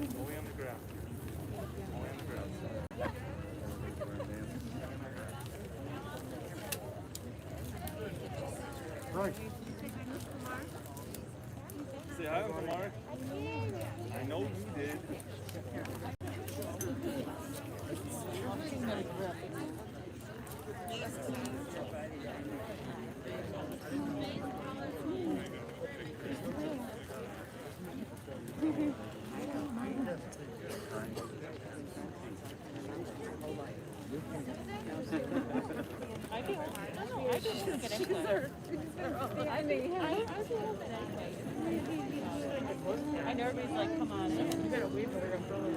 Only on the ground. Only on the ground. Right. Say hi, Uncle Mark. I know you did. I know everybody's like, come on in. You gotta wait for her umbrella.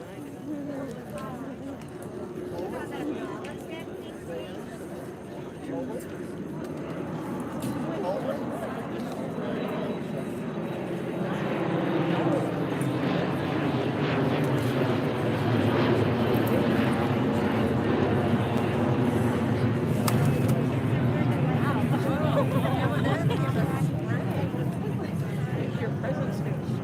Your presence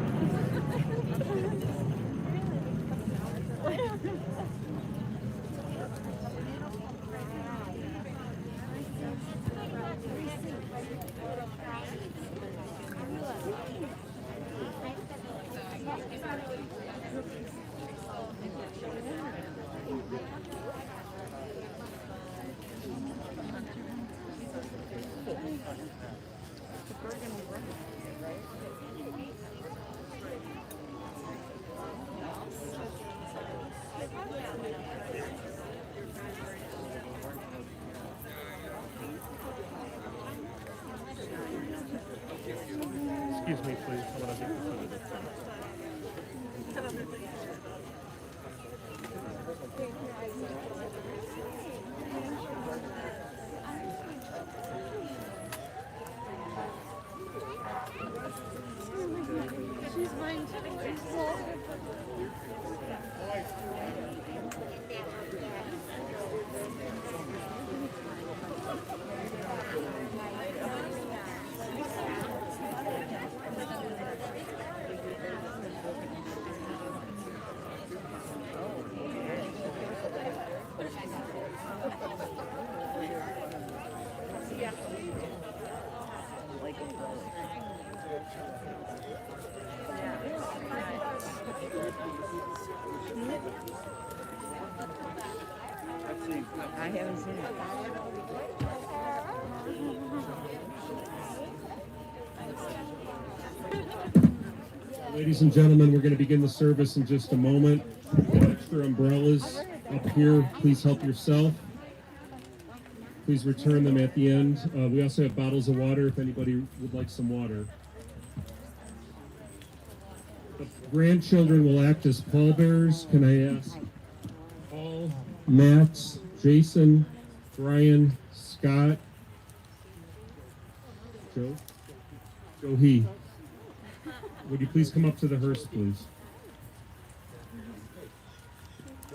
Excuse me, please. I'm gonna get the food. She's mine too. I haven't seen it. Ladies and gentlemen, we're going to begin the service in just a moment. Extra umbrellas up here. Please help yourself. Please return them at the end. We also have bottles of water if anybody would like some water. The grandchildren will act as pallbearers. Can I ask Paul, Max, Jason, Brian, Scott, Joe? He. Would you please come up to the hearse, please?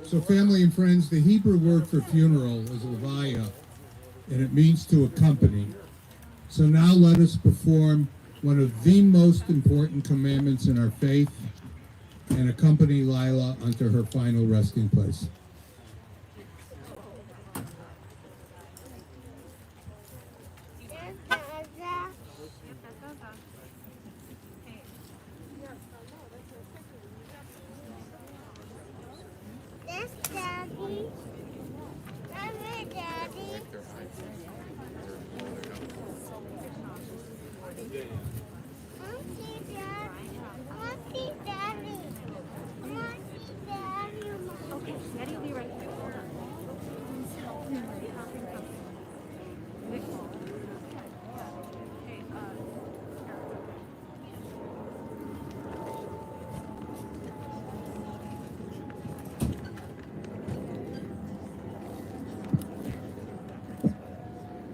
So family and friends, the Hebrew word for funeral is levaya, and it means to accompany. So now let us perform one of the most important commandments in our faith and accompany Leila unto her final resting place.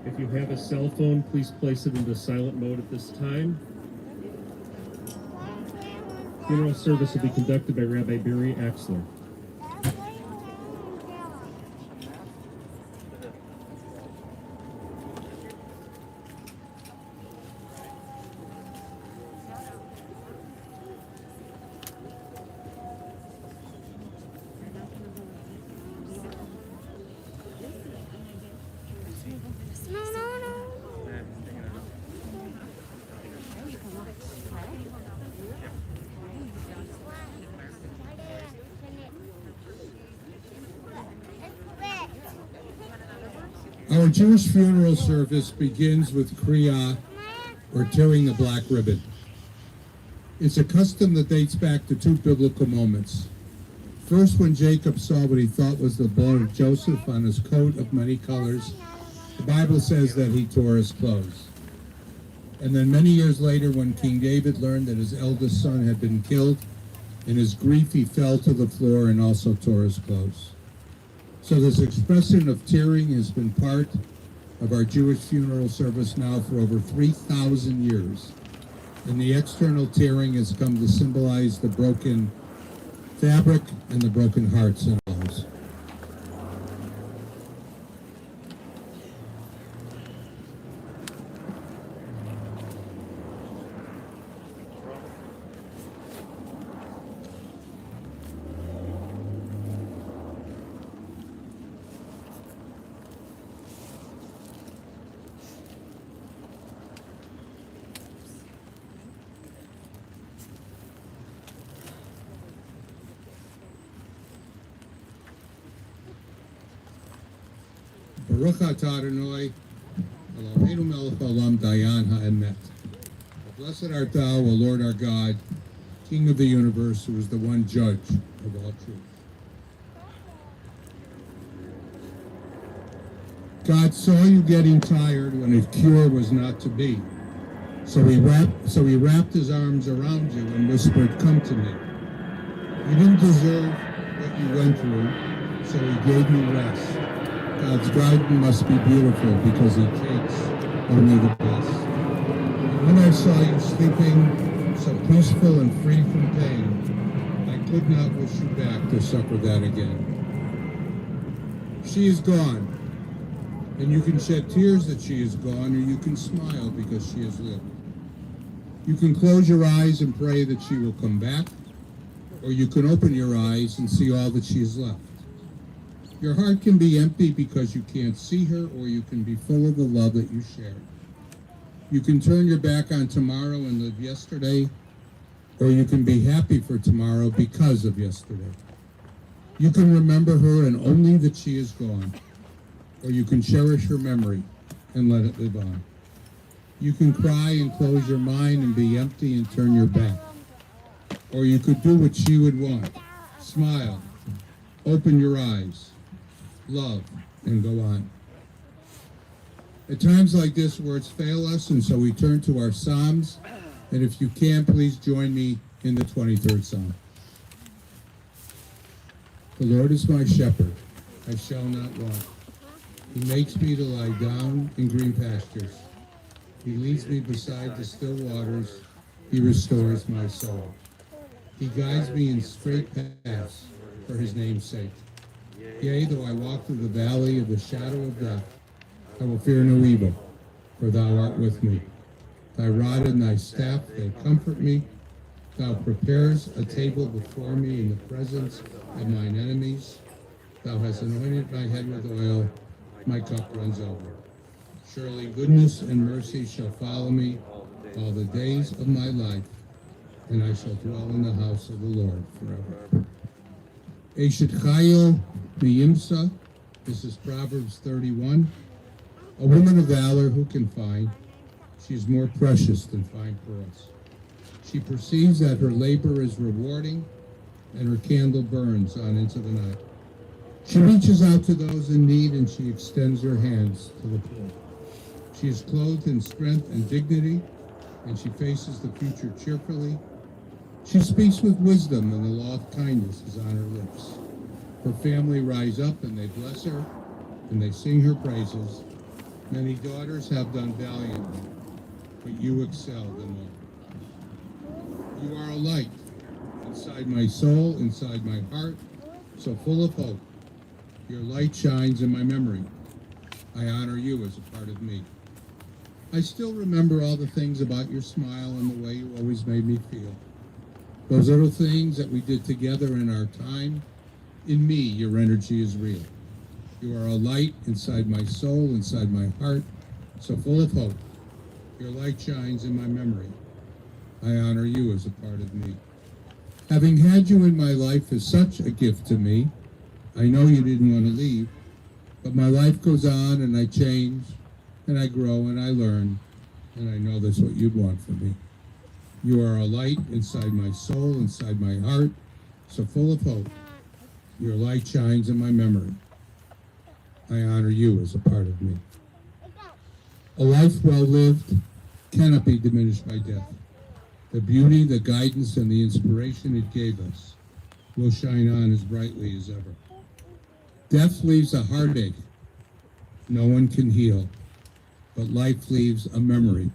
If you have a cell phone, please place it into silent mode at this time. Funeral service will be conducted by Rabbi Barry Axler. Our Jewish funeral service begins with Kriya, or tearing the black ribbon. It's a custom that dates back to two biblical moments. First, when Jacob saw what he thought was the blood of Joseph on his coat of many colors, the Bible says that he tore his clothes. And then many years later, when King David learned that his eldest son had been killed, in his grief he fell to the floor and also tore his clothes. So this expression of tearing has been part of our Jewish funeral service now for over 3,000 years. And the external tearing has come to symbolize the broken fabric and the broken hearts and lives. Baruch atah Adonai, Eloheinu melech haolam dayan ha'emet. Blessed art thou, O Lord our God, King of the universe, who is the one judge of all truth. God saw you getting tired when a cure was not to be. So he wrapped his arms around you and whispered, "Come to me." You didn't deserve what you went through, so he gave you rest. God's garden must be beautiful because he takes only the best. And when I saw you sleeping so peaceful and free from pain, I could not wish you back to suffer that again. She is gone, and you can shed tears that she is gone, or you can smile because she has lived. You can close your eyes and pray that she will come back, or you can open your eyes and see all that she has left. Your heart can be empty because you can't see her, or you can be full of the love that you shared. You can turn your back on tomorrow and live yesterday, or you can be happy for tomorrow because of yesterday. You can remember her and only that she is gone, or you can cherish her memory and let it live on. You can cry and close your mind and be empty and turn your back, or you could do what she would want, smile, open your eyes, love, and go on. At times like this, words fail us, and so we turn to our Psalms. And if you can, please join me in the 23rd Psalm. The Lord is my shepherd, I shall not want. He makes me to lie down in green pastures. He leads me beside the still waters. He restores my soul. He guides me in straight paths for his name's sake. Yea, though I walk through the valley of the shadow of death, I will fear no evil, for thou art with me. Thy rod and thy staff, they comfort me. Thou preparest a table before me in the presence of mine enemies. Thou hast anointed my head with oil, my cup runs over. Surely goodness and mercy shall follow me all the days of my life, and I shall dwell in the house of the Lord forever. Eshet Chayil Miyimsa, this is Proverbs 31. A woman of valor who can find? She is more precious than fine pearls. She perceives that her labor is rewarding, and her candle burns on into the night. She reaches out to those in need, and she extends her hands to the poor. She is clothed in strength and dignity, and she faces the future cheerfully. She speaks with wisdom, and the law of kindness is on her lips. Her family rise up, and they bless her, and they sing her praises. Many daughters have done valiantly, but you excel them all. You are a light inside my soul, inside my heart, so full of hope. Your light shines in my memory. I honor you as a part of me. I still remember all the things about your smile and the way you always made me feel. Those little things that we did together in our time. In me, your energy is real. You are a light inside my soul, inside my heart, so full of hope. Your light shines in my memory. I honor you as a part of me. Having had you in my life is such a gift to me. I know you didn't want to leave. But my life goes on, and I change, and I grow, and I learn, and I know that's what you'd want from me. You are a light inside my soul, inside my heart, so full of hope. Your light shines in my memory. I honor you as a part of me. A life well lived cannot be diminished by death. The beauty, the guidance, and the inspiration it gave us will shine on as brightly as ever. Death leaves a heartache no one can heal, but life leaves a memory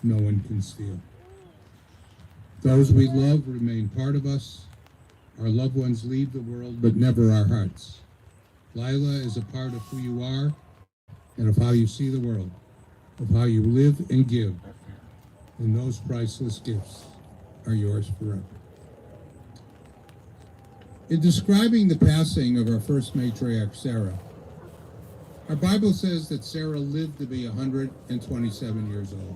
no one can steal. Those we love remain part of us. Our loved ones leave the world, but never our hearts. Leila is a part of who you are and of how you see the world, of how you live and give. And those priceless gifts are yours forever. In describing the passing of our first matriarch, Sarah, our Bible says that Sarah lived to be 127 years old.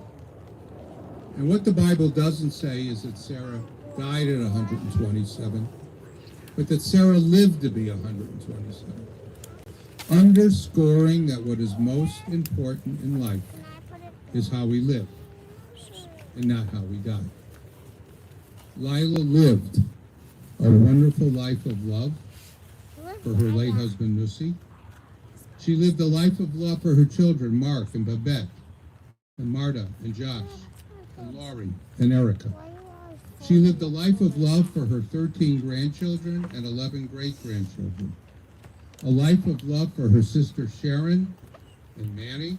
And what the Bible doesn't say is that Sarah died at 127, but that Sarah lived to be 127. Underscoring that what is most important in life is how we live and not how we die. Leila lived a wonderful life of love for her late husband, Nussi. She lived a life of love for her children, Mark and Babette, and Marta and Josh, and Laurie and Erica. She lived a life of love for her 13 grandchildren and 11 great-grandchildren. A life of love for her sister Sharon and Manny,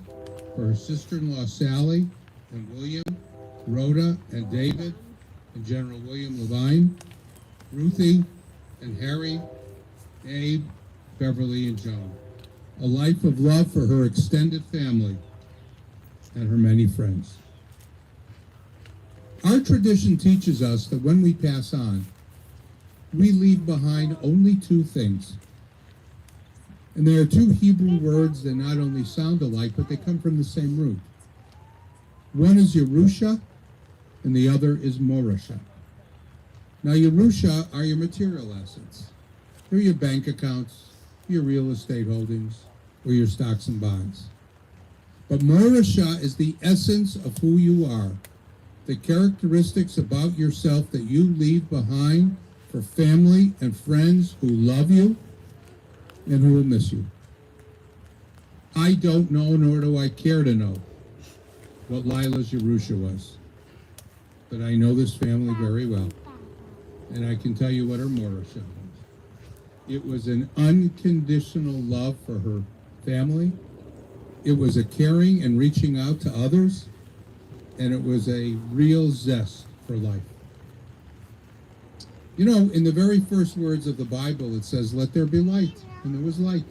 for her sister-in-law Sally and William, Rhoda and David, and General William Levine, Ruthie and Harry, Abe, Beverly, and Joan. A life of love for her extended family and her many friends. Our tradition teaches us that when we pass on, we leave behind only two things. And there are two Hebrew words that not only sound alike, but they come from the same root. One is Yerusha, and the other is Morasha. Now, Yerusha are your material assets. They're your bank accounts, your real estate holdings, or your stocks and bonds. But Morasha is the essence of who you are, the characteristics about yourself that you leave behind for family and friends who love you and who will miss you. I don't know, nor do I care to know, what Leila's Yerusha was. But I know this family very well, and I can tell you what her Morasha was. It was an unconditional love for her family. It was a caring and reaching out to others, and it was a real zest for life. You know, in the very first words of the Bible, it says, "Let there be light," and there was light.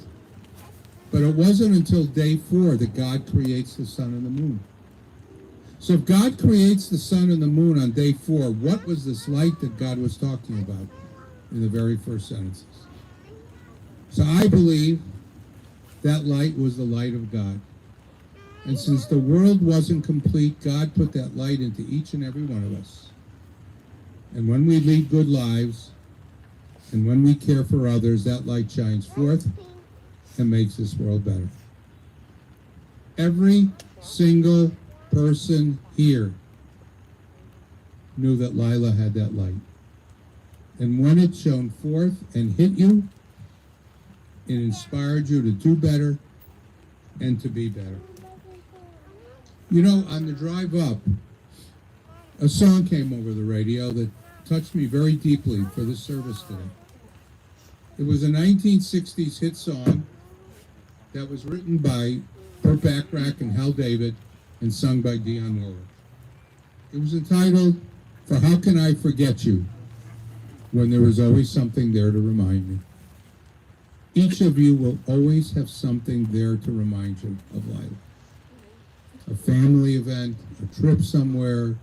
But it wasn't until day 4 that God creates the sun and the moon. So if God creates the sun and the moon on day 4, what was this light that God was talking about in the very first sentences? So I believe that light was the light of God. And since the world wasn't complete, God put that light into each and every one of us. And when we lead good lives, and when we care for others, that light shines forth and makes this world better. Every single person here knew that Leila had that light. And when it shone forth and hit you, it inspired you to do better and to be better. You know, on the drive up, a song came over the radio that touched me very deeply for this service today. It was a 1960s hit song that was written by Burt Bacharach and Hal David and sung by Dionne Warwick. It was entitled, "For How Can I Forget You When There Was Always Something There to Remind Me." Each of you will always have something there to remind you of Leila. A family event, a trip somewhere,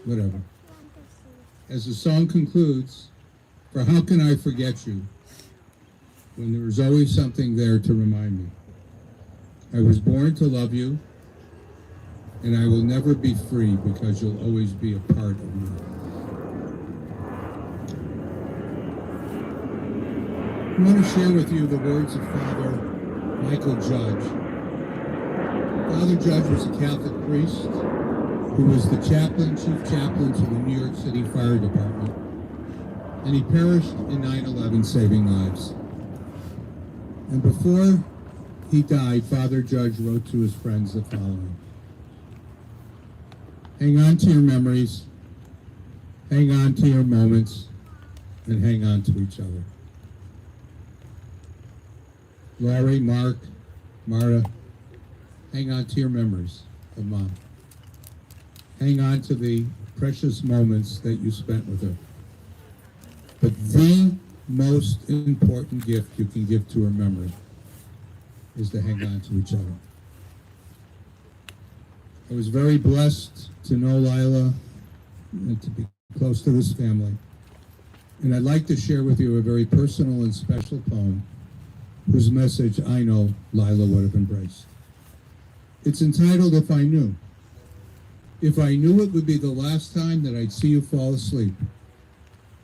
whatever. As the song concludes, "For how can I forget you when there is always something there to remind me? I was born to love you, and I will never be free because you'll always be a part of me." I want to share with you the words of Father Michael Judge. Father Judge was a Catholic priest who was the chief chaplain to the New York City Fire Department, and he perished in 9/11 saving lives. And before he died, Father Judge wrote to his friends the following: hang on to your memories, hang on to your moments, and hang on to each other. Laurie, Mark, Marta, hang on to your memories of Mom. Hang on to the precious moments that you spent with her. But the most important gift you can give to her memory is to hang on to each other. I was very blessed to know Leila and to be close to this family. And I'd like to share with you a very personal and special poem whose message I know Leila would have embraced. It's entitled, If I Knew. If I knew it would be the last time that I'd see you fall asleep,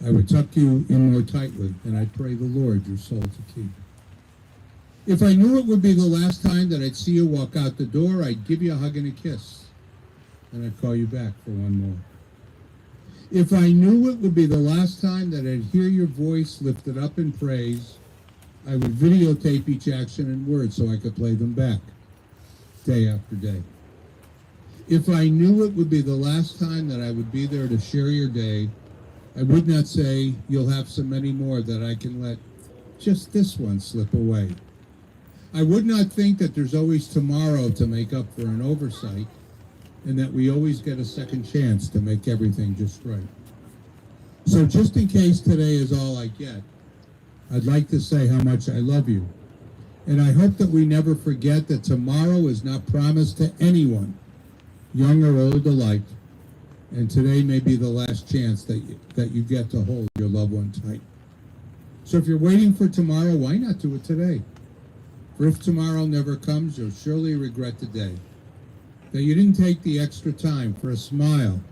I would tuck you in more tightly, and I'd pray the Lord your soul to keep. If I knew it would be the last time that I'd see you walk out the door, I'd give you a hug and a kiss, and I'd call you back for one more. If I knew it would be the last time that I'd hear your voice lifted up in praise, I would videotape each action and word so I could play them back, day after day. If I knew it would be the last time that I would be there to share your day, I would not say, you'll have so many more that I can let just this one slip away. I would not think that there's always tomorrow to make up for an oversight, and that we always get a second chance to make everything just right. So just in case today is all I get, I'd like to say how much I love you. And I hope that we never forget that tomorrow is not promised to anyone, young or old alike. And today may be the last chance that you get to hold your loved one tight. So if you're waiting for tomorrow, why not do it today? For if tomorrow never comes, you'll surely regret the day that you didn't take the extra time for a smile,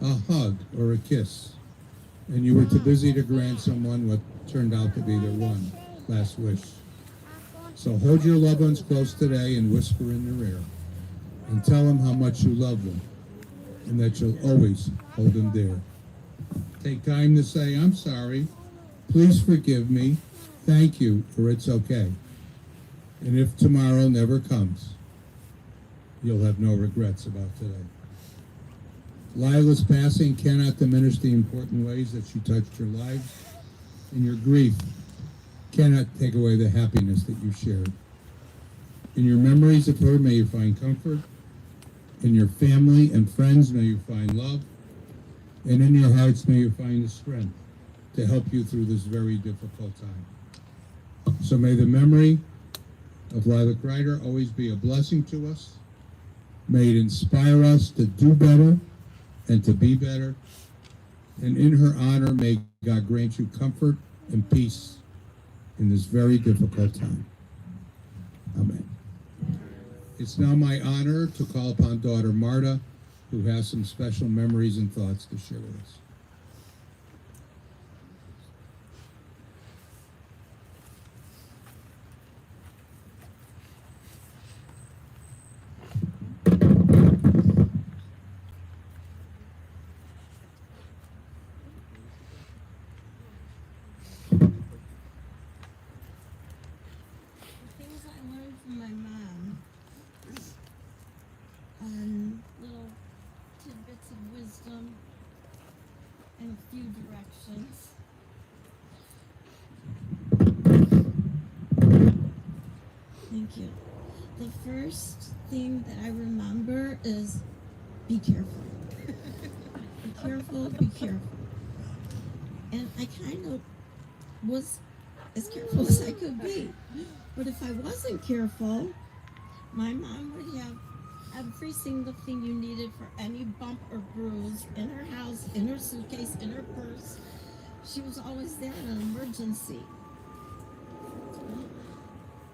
a hug, or a kiss, and you were too busy to grant someone what turned out to be their one last wish. So hold your loved ones close today and whisper in their ear and tell them how much you love them and that you'll always hold them dear. Take time to say, I'm sorry, please forgive me, thank you, or it's okay. And if tomorrow never comes, you'll have no regrets about today. Leila's passing cannot diminish the important ways that she touched your lives, and your grief cannot take away the happiness that you shared. In your memories of her, may you find comfort. In your family and friends, may you find love. And in your hearts, may you find the strength to help you through this very difficult time. So may the memory of Leila Kreiter always be a blessing to us. May it inspire us to do better and to be better. And in her honor, may God grant you comfort and peace in this very difficult time. Amen. It's now my honor to call upon daughter Marta, who has some special memories and thoughts to share with us. Things I learned from my mom, and little tidbits of wisdom and a few directions. Thank you. The first thing that I remember is be careful. Be careful, be careful. And I kind of was as careful as I could be. But if I wasn't careful, my mom would have every single thing you needed for any bump or bruise in her house, in her suitcase, in her purse. She was always there in an emergency.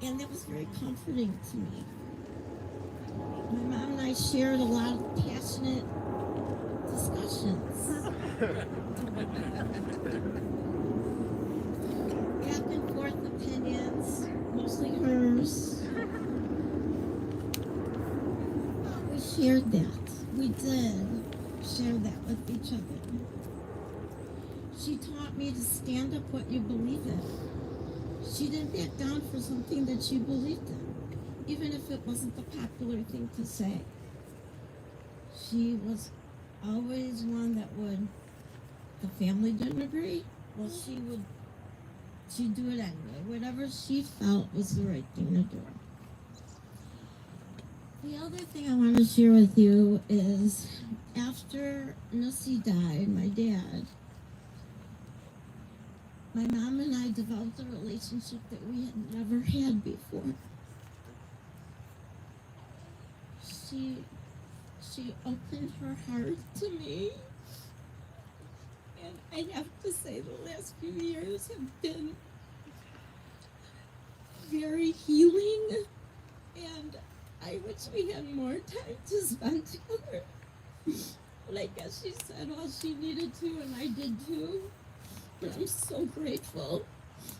And that was very comforting to me. My mom and I shared a lot of passionate discussions. Back and forth shared that. We did share that with each other. She taught me to stand up what you believe in. She didn't back down for something that she believed in, even if it wasn't the popular thing to say. She was always one that would, the family didn't agree, well, she'd do it anyway. Whatever she felt was the right thing to do. The other thing I want to share with you is after Nussy died, my dad, my mom and I developed a relationship that we had never had before. She opened her heart to me. And I have to say the last few years have been very healing. And I wish we had more time to spend together. But I guess she said all she needed to, and I did too. But I'm so grateful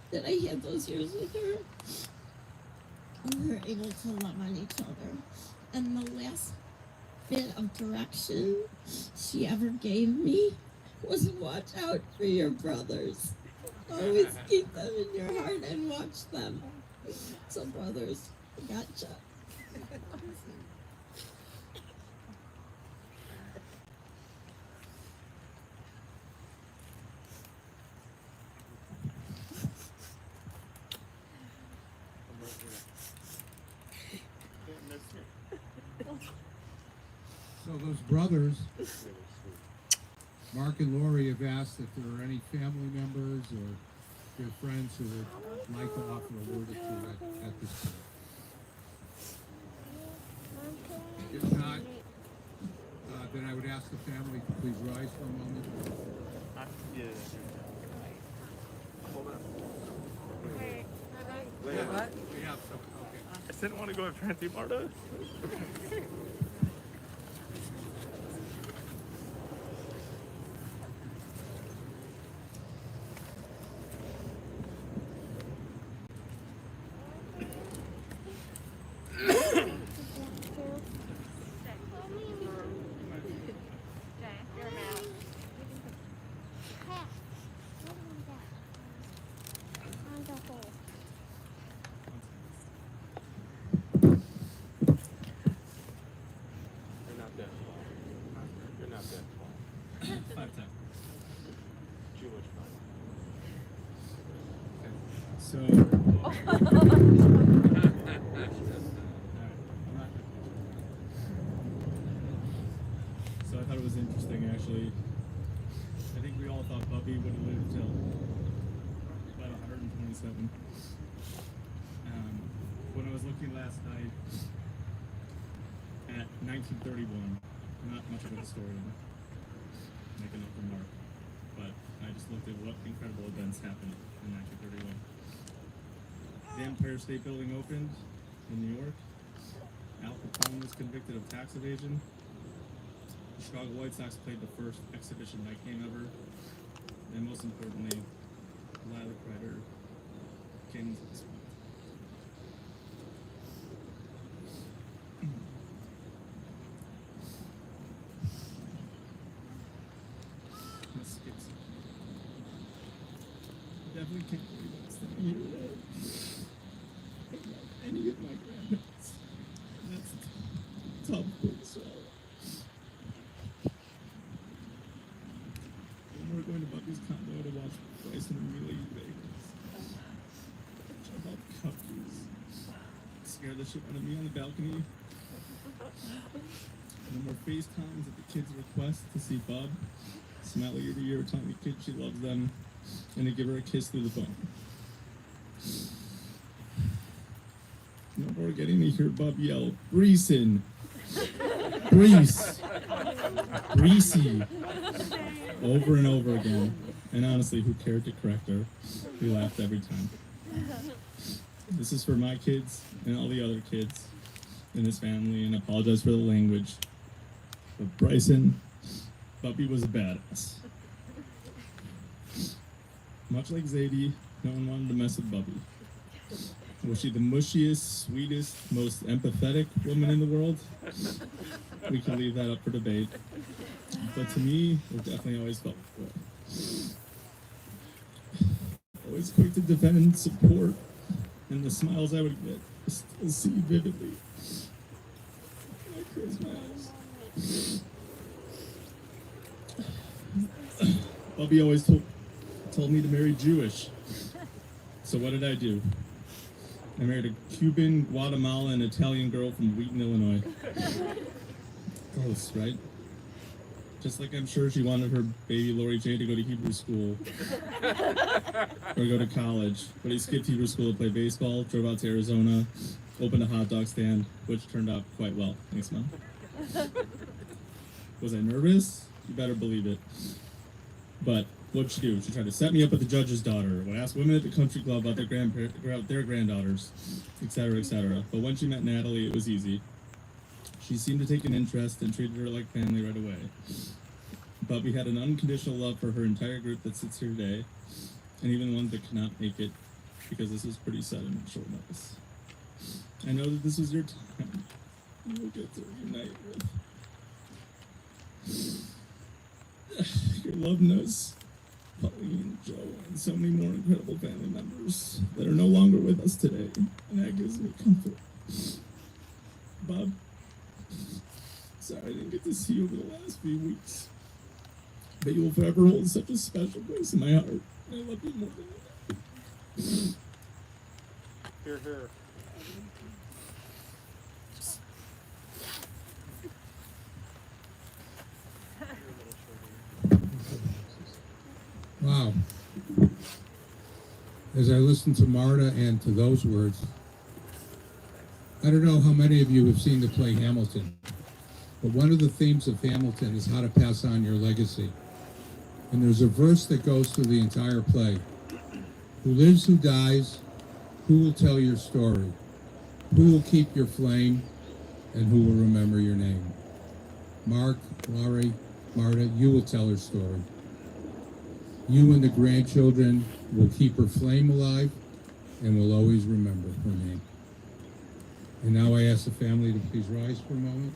that I had those years with her. And we were able to love on each other. And the last bit of direction she ever gave me was watch out for your brothers. Always keep them in your heart and watch them. So brothers, gotcha. So those brothers, Mark and Lori, have asked if there are any family members or their friends who would like to offer a word or two at this time. If not, then I would ask the family to please rise for a moment. Yeah. Hold on. We have some, okay. I didn't want to go with Francie Marta. So, so I thought it was interesting, actually. I think we all thought Bubby would have lived till about 127. When I was looking last night at 1931, not much of a historian, making up remark, but I just looked at what incredible events happened in 1931. The Empire State Building opened in New York. Al Capone was convicted of tax evasion. The Chicago White Sox played the first exhibition night game ever. And most importantly, Leila Kreiter came into this world. Definitely can't believe I'm standing here today. Any of my grandparents. That's a tough thing to swallow. And we're going to Bucky's condo to watch Bryson and Leila eat bagels. Jump out the cupcakes. Scare the shit out of me on the balcony. No more FaceTimes at the kids' request to see Bub. Smile ear to ear telling the kids she loves them. And to give her a kiss through the phone. No more getting to hear Bub yell, Breeson! Brees! Breesy! Over and over again. And honestly, who cared to correct her? We laughed every time. This is for my kids and all the other kids in this family, and I apologize for the language. But Bryson, Bubby was a badass. Much like Zadie, no one wanted to mess with Bubby. Was she the mushiest, sweetest, most empathetic woman in the world? We can leave that up for debate. But to me, it definitely always felt that way. Always quick to defend and support, and the smiles I would get, I still see vividly. I close my eyes. Bubby always told me to marry Jewish. So what did I do? I married a Cuban, Guatemalan, and Italian girl from Wheaton, Illinois. Close, right? Just like I'm sure she wanted her baby Lori J to go to Hebrew school or go to college. But he skipped Hebrew school to play baseball, drove out to Arizona, opened a hot dog stand, which turned out quite well. Thanks, Mom. Was I nervous? You better believe it. But what'd she do? She tried to set me up with the judge's daughter, would ask women at the country club about their granddaughters, etc., etc. But when she met Natalie, it was easy. She seemed to take an interest and treated her like family right away. But we had an unconditional love for her entire group that sits here today, and even the ones that cannot make it, because this is pretty sudden and short notice. I know that this was your time. You'll get to reunite with your loved ones, Pauline, Joe, and so many more incredible family members that are no longer with us today, and that gives me comfort. Bob, sorry I didn't get to see you over the last few weeks, but you will forever hold such a special place in my heart. I love you more than that. Here, here. Wow. As I listen to Marta and to those words, I don't know how many of you have seen the play Hamilton, but one of the themes of Hamilton is how to pass on your legacy. And there's a verse that goes through the entire play. Who lives, who dies, who will tell your story? Who will keep your flame, and who will remember your name? Mark, Laurie, Marta, you will tell her story. You and the grandchildren will keep her flame alive and will always remember her name. And now I ask the family to please rise for a moment.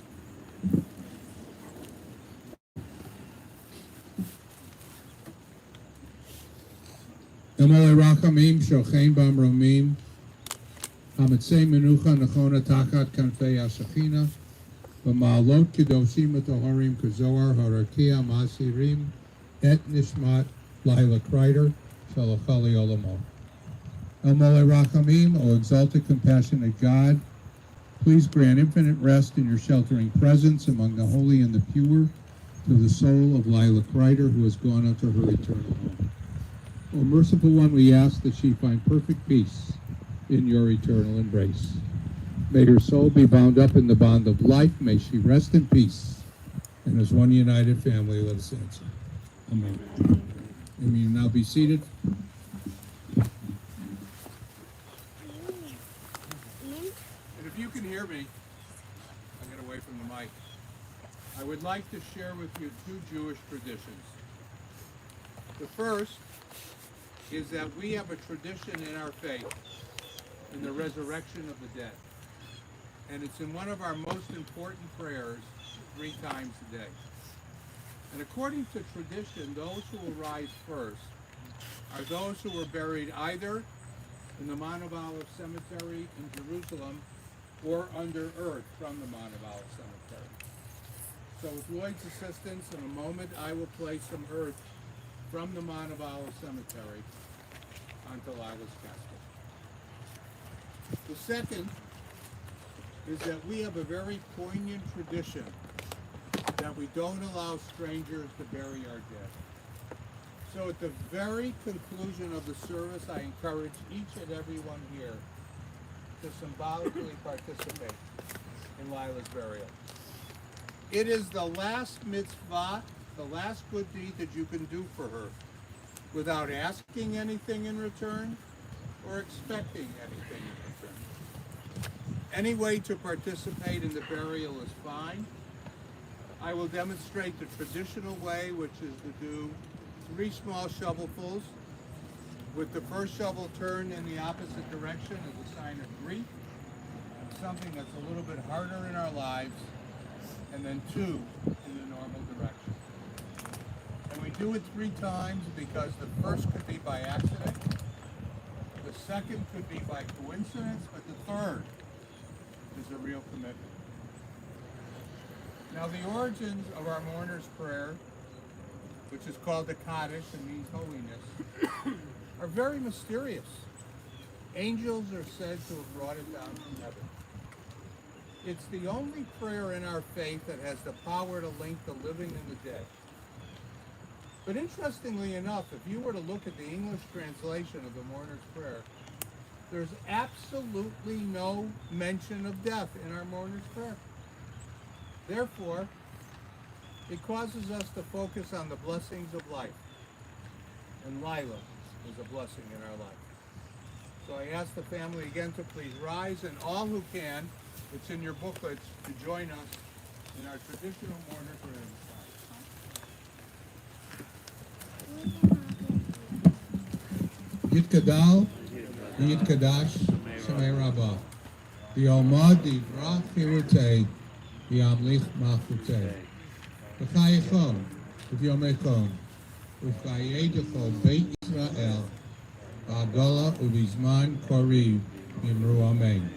Emole Rachamim, Shochein Bam Romim, Hamatzei Menucha Nechona Tachat Kanfei Ashachina, V'ma'alot Kedoshim V'toharim Kazohar Harakia Masirim, Et Nishmat Leila Kreiter, Shalachali Olamo. Emole Rachamim, O exalted, compassionate God, please grant infinite rest in your sheltering presence among the holy and the pure to the soul of Leila Kreiter, who has gone unto her eternal home. O merciful one, we ask that she find perfect peace in your eternal embrace. May her soul be bound up in the bond of life. May she rest in peace. And as one united family, let us answer. Amen. And you now be seated. And if you can hear me, I'll get away from the mic. I would like to share with you two Jewish traditions. The first is that we have a tradition in our faith in the resurrection of the dead. And it's in one of our most important prayers 3 times a day. And according to tradition, those who will rise first are those who were buried either in the Mount of Olives Cemetery in Jerusalem or under earth from the Mount of Olives Cemetery. So with Lloyd's assistance, in a moment, I will place some earth from the Mount of Olives Cemetery onto Lila's casket. The second is that we have a very poignant tradition that we don't allow strangers to bury our dead. So at the very conclusion of the service, I encourage each and every one here to symbolically participate in Lila's burial. It is the last mitzvah, the last good deed that you can do for her without asking anything in return or expecting anything in return. Any way to participate in the burial is fine. I will demonstrate the traditional way, which is to do 3 small shovelfuls, with the first shovel turned in the opposite direction as a sign of grief, something that's a little bit harder in our lives, and then 2 in the normal direction. And we do it 3 times because the first could be by accident, the second could be by coincidence, but the third is a real commitment. Now the origins of our mourner's prayer, which is called the Kaddish and means holiness, are very mysterious. Angels are said to have brought it down from heaven. It's the only prayer in our faith that has the power to link the living and the dead. But interestingly enough, if you were to look at the English translation of the mourner's prayer, there's absolutely no mention of death in our mourner's prayer. Therefore, it causes us to focus on the blessings of life. And Leila is a blessing in our life. So I ask the family again to please rise, and all who can, it's in your booklets, to join us in our traditional mourner prayer. Yitkadal, Yitkadash, Shemei Rabbah. Yomad Divrach Hirutei, Yamlich Machutei. V'chayichom, v'yomekom, v'chayedecho Beit Yisrael, v'agola u'bizman koriv, Yimru Amen.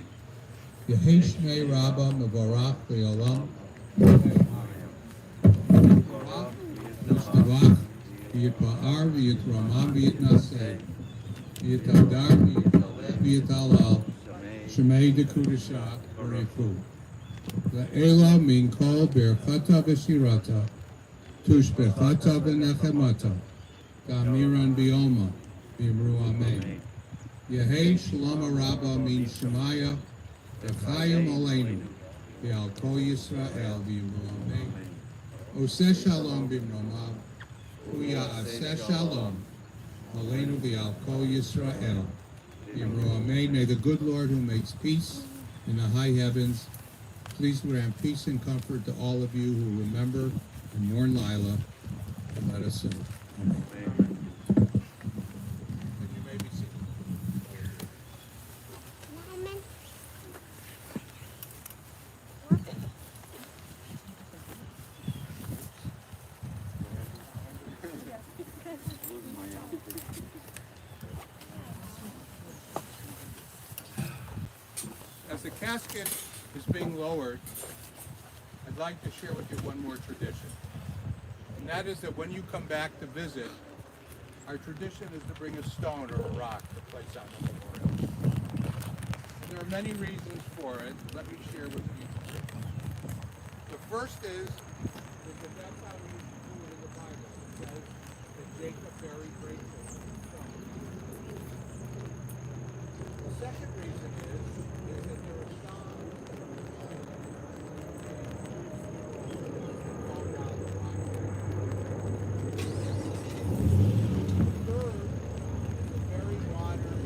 Yehi Shmei Rabbah Mevorach Le'olam, Yishtavach, v'yitpa'ar v'yitramam v'yitnaseh, v'yitadar v'yitaleh v'yitalal, Shemei Dekudashah V'refu. Le'ela min kol berchata v'shirata, tushbechata v'nechemata, gamiran bioma, v'imru amen. Yehei shalom rabba min shemaya, v'chayim aleinu, v'al kol Yisrael, v'imru amen. Oseh shalom b'mromav, u'ya'aseh shalom, aleinu v'al kol Yisrael, v'imru amen. May the good Lord who makes peace in the high heavens please grant peace and comfort to all of you who remember and mourn Leila, and let us sing. Amen. And you may be seated. As the casket is being lowered, I'd like to share with you one more tradition. And that is that when you come back to visit, our tradition is to bring a stone or a rock to place on the memorial. And there are many reasons for it. Let me share with you. The first is that that's how we do it in the Bible. It says that Jacob buried Rachel on the stone. The second reason is that there are songs fall down the rock. Third is a very modern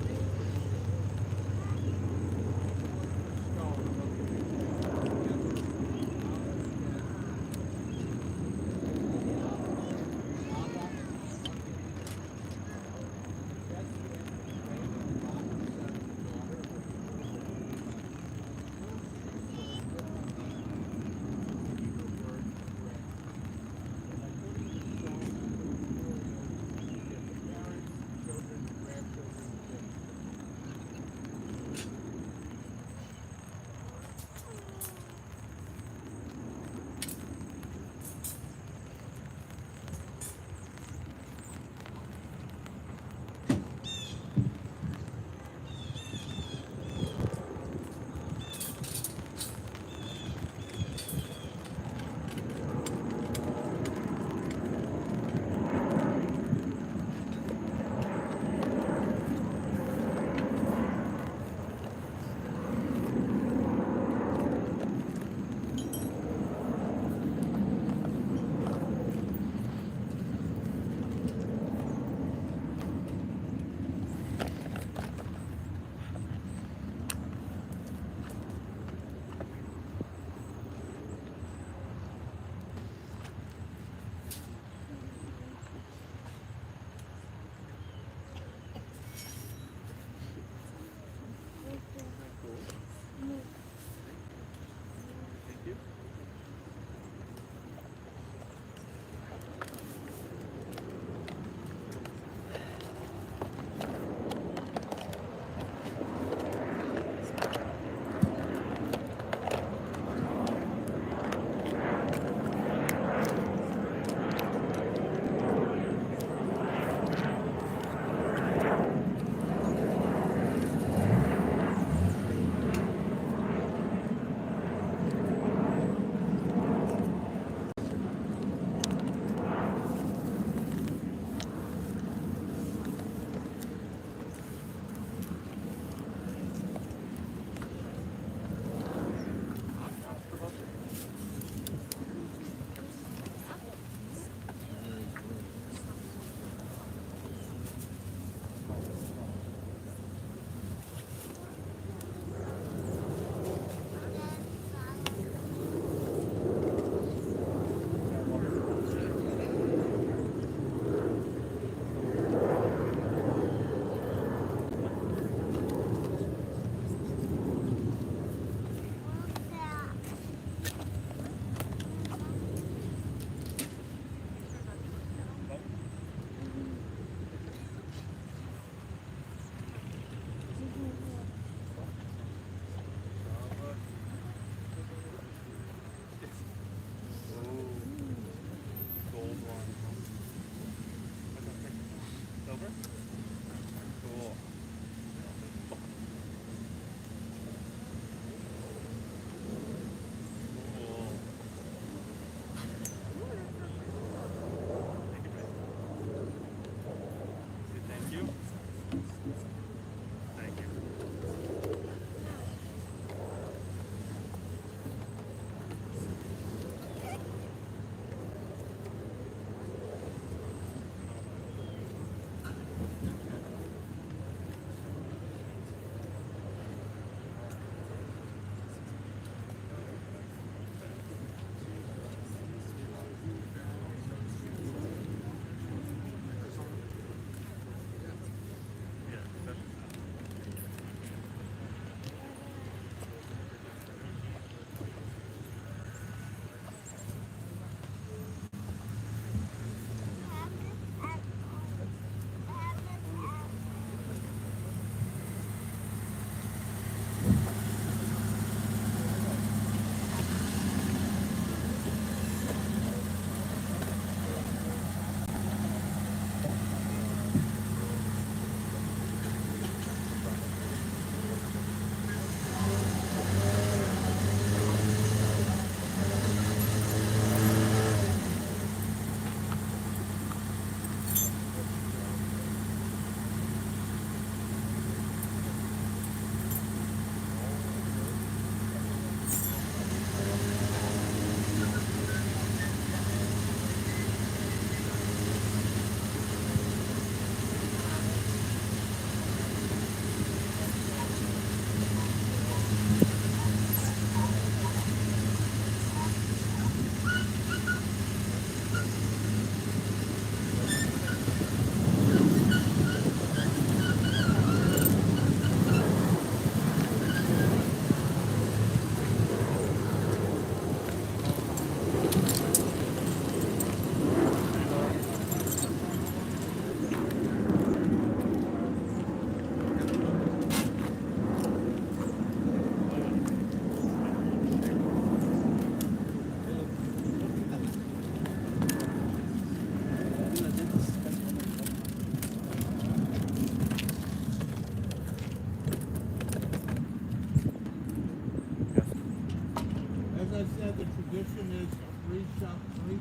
You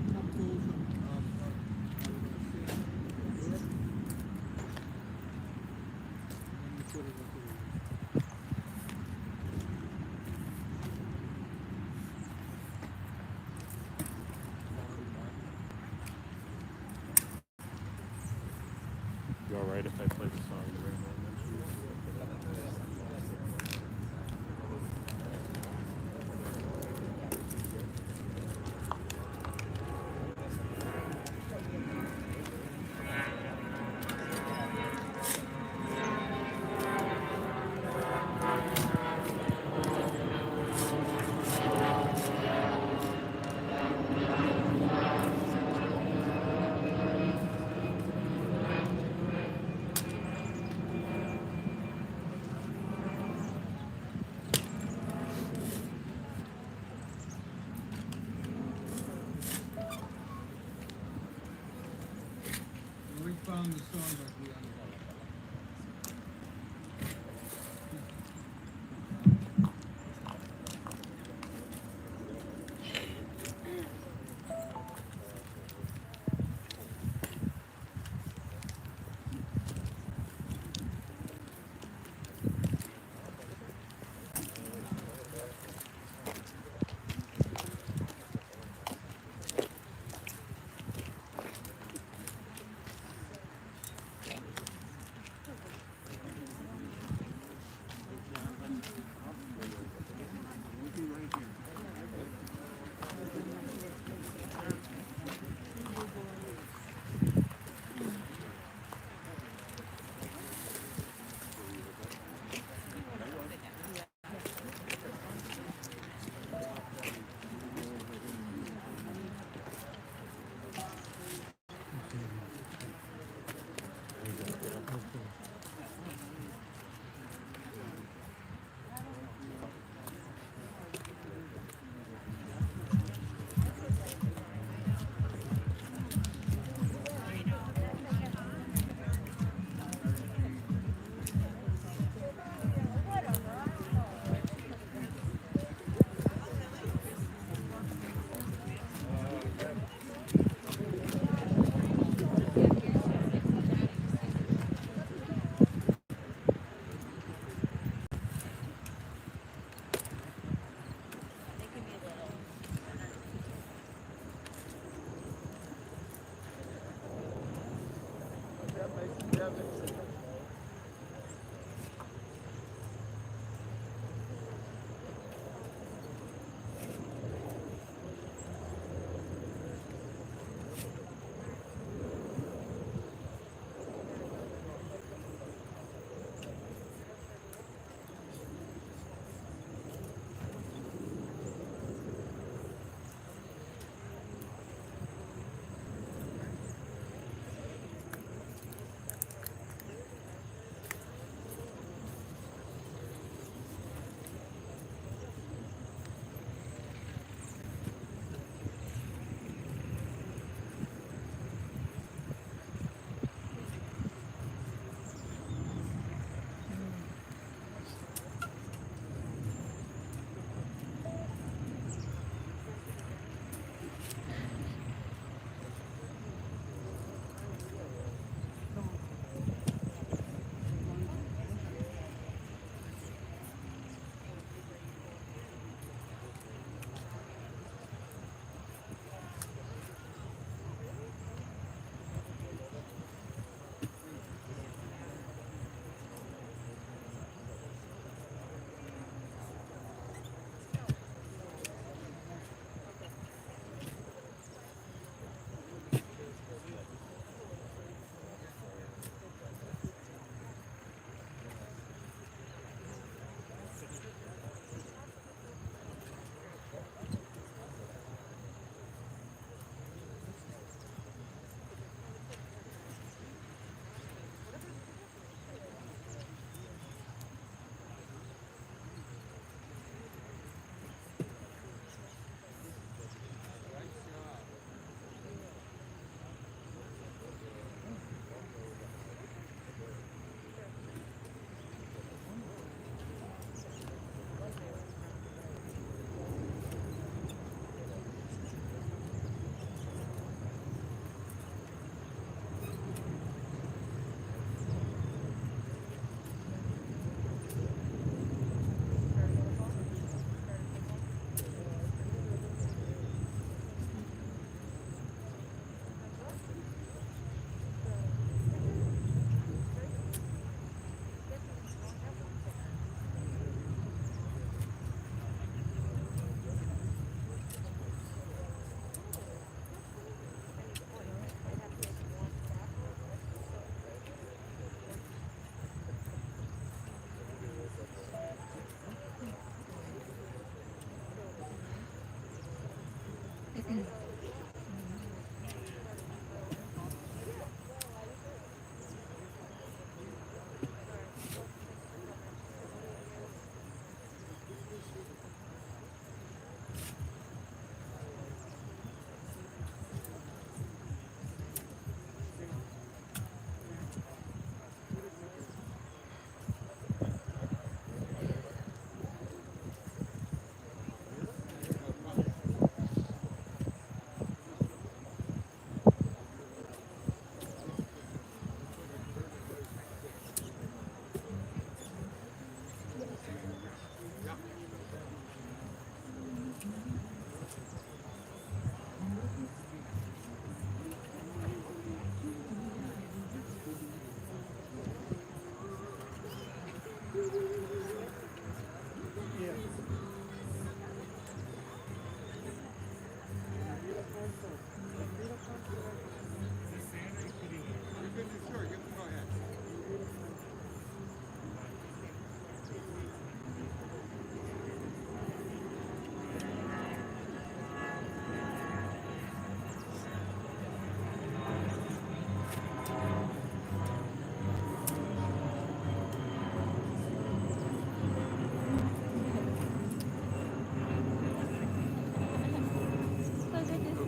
alright if I play the song the right moment? We found the song that we unlocked.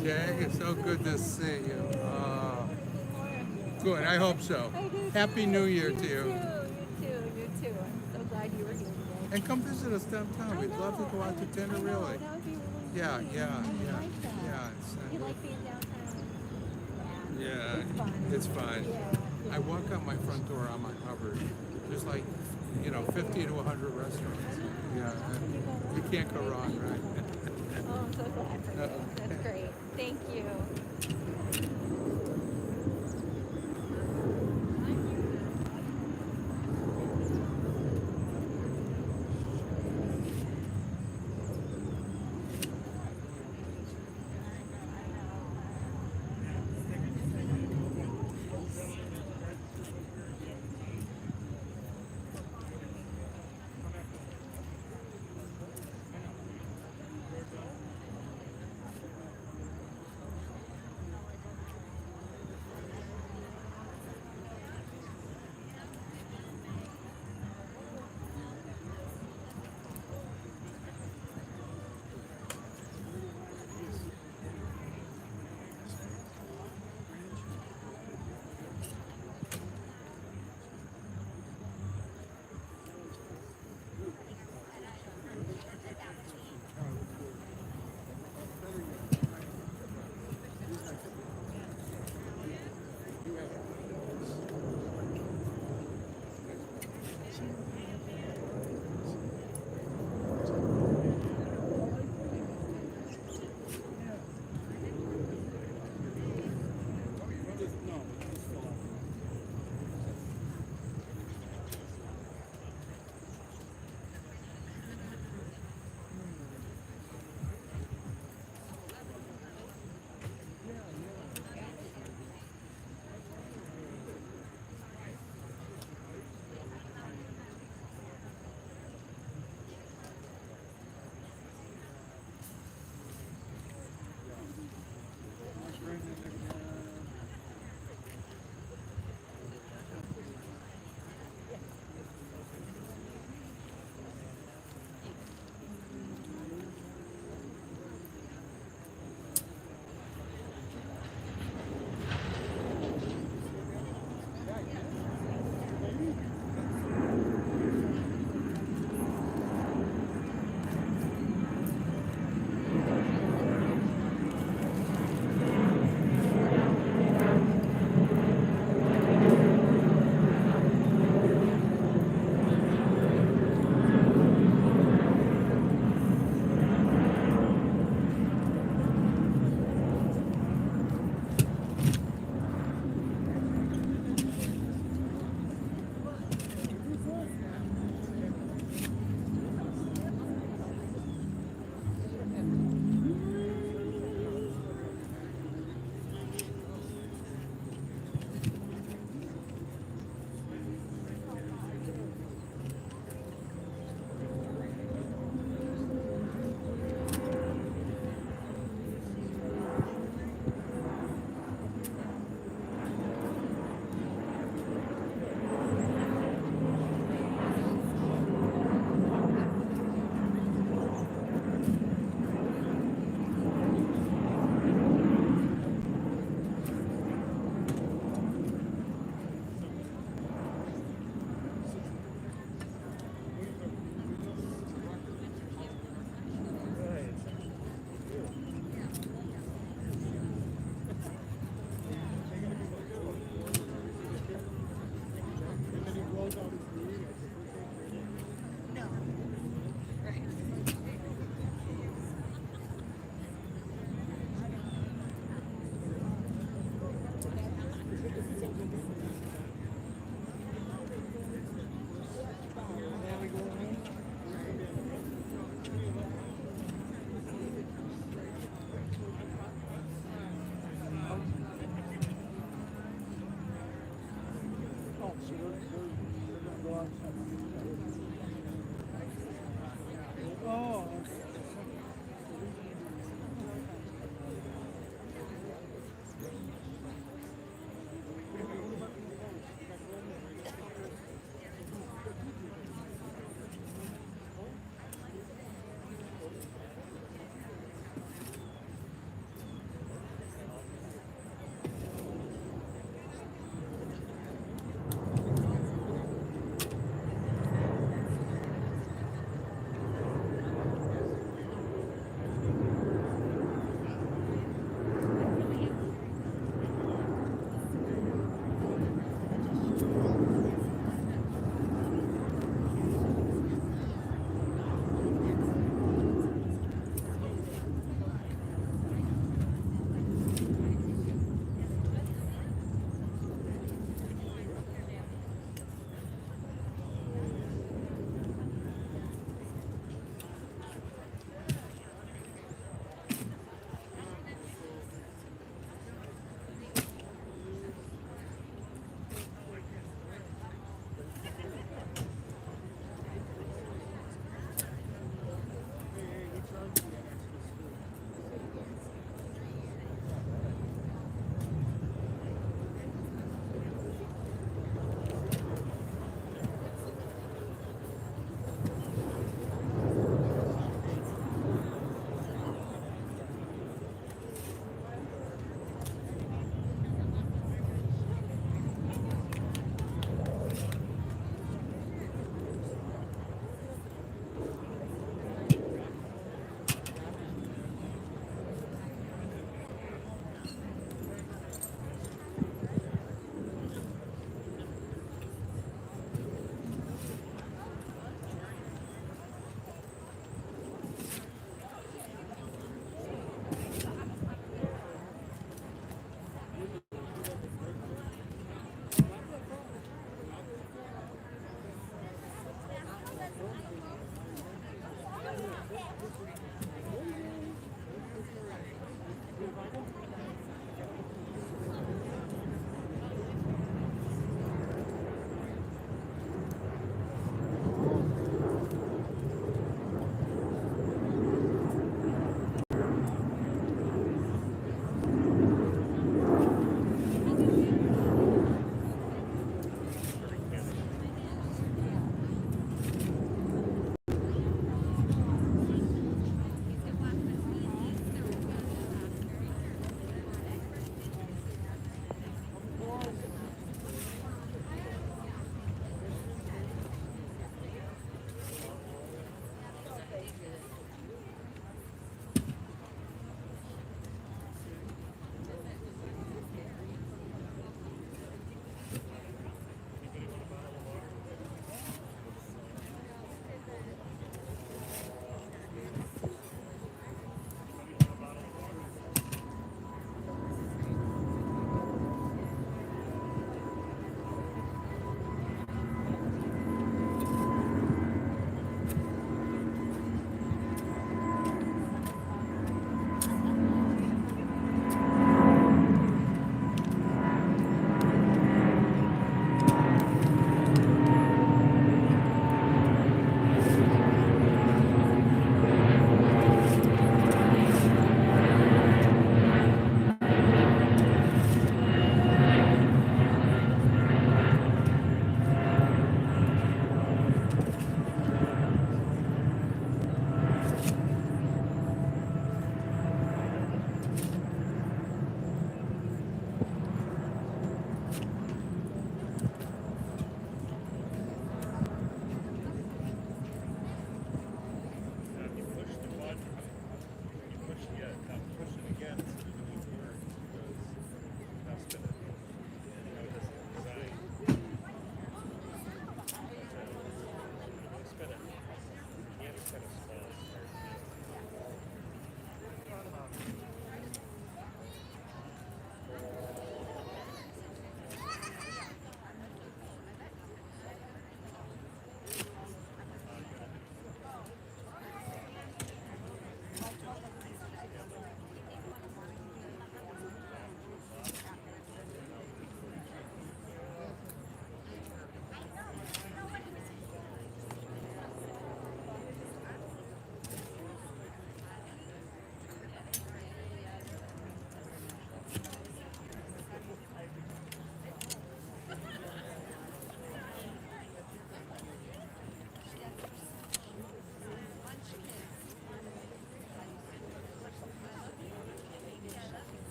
Okay, it's so good to see you. Good, I hope so. Happy New Year to you. You too. I'm so glad you were here today. And come visit us downtown. We'd love to go out to dinner, really. That would be really Yeah, nice. yeah, I would yeah. like that. Yeah, You like being downtown? yeah, it's fun. Yeah. I walk out my front door on my Hubbard. There's like, 50 to 100 restaurants. Yeah, and you can't go wrong, right? Oh, I'm so glad for you. That's great. Thank you.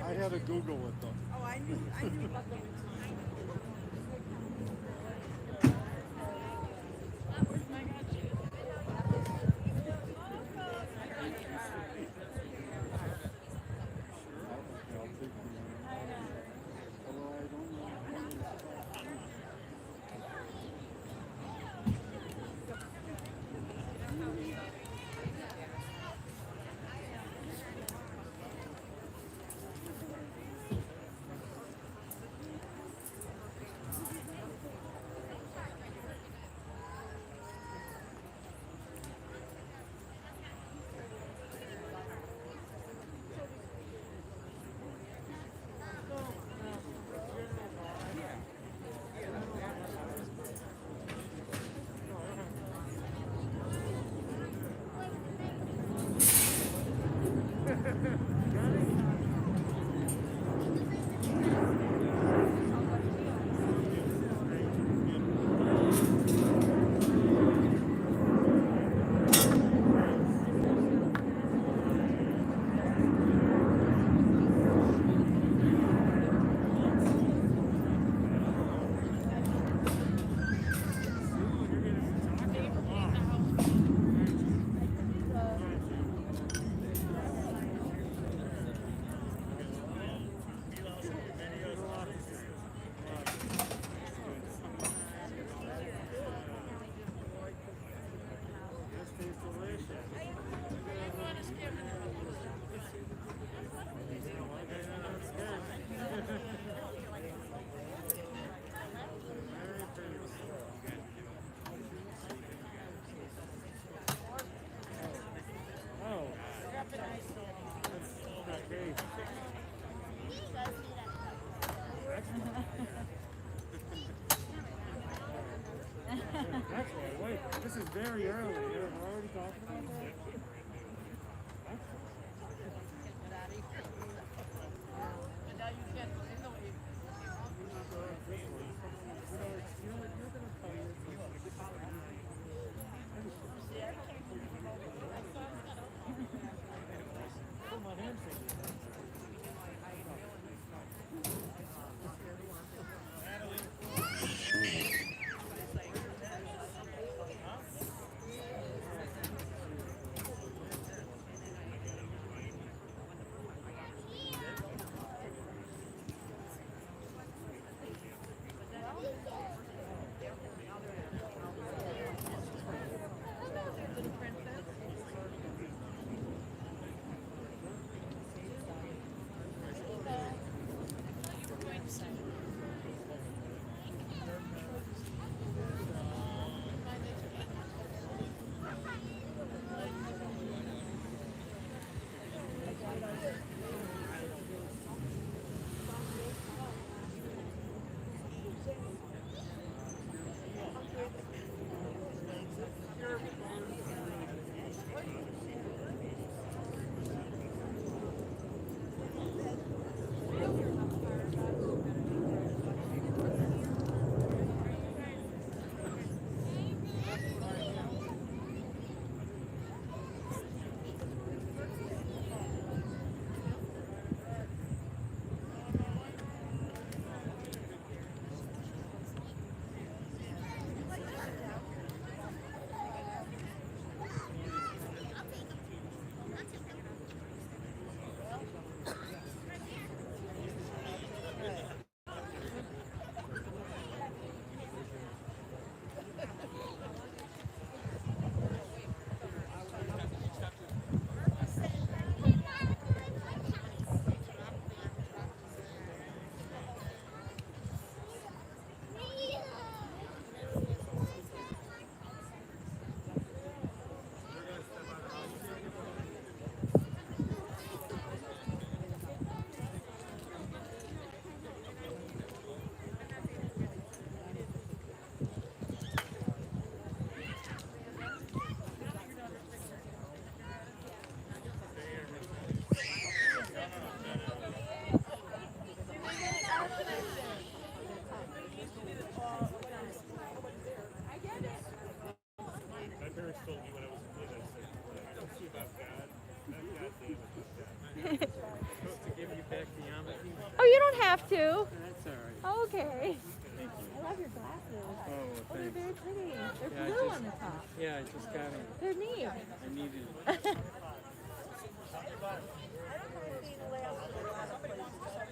I had to Google it though. Oh, I knew about the This is very early. We're already talking about that. don't have to. That's all right. Okay. Thank you. I love your glasses. Oh, Oh, they're thanks. very pretty. They're Yeah, I blue just- on the top. Yeah, I just got them. They're neat. I needed it. I don't mind being last.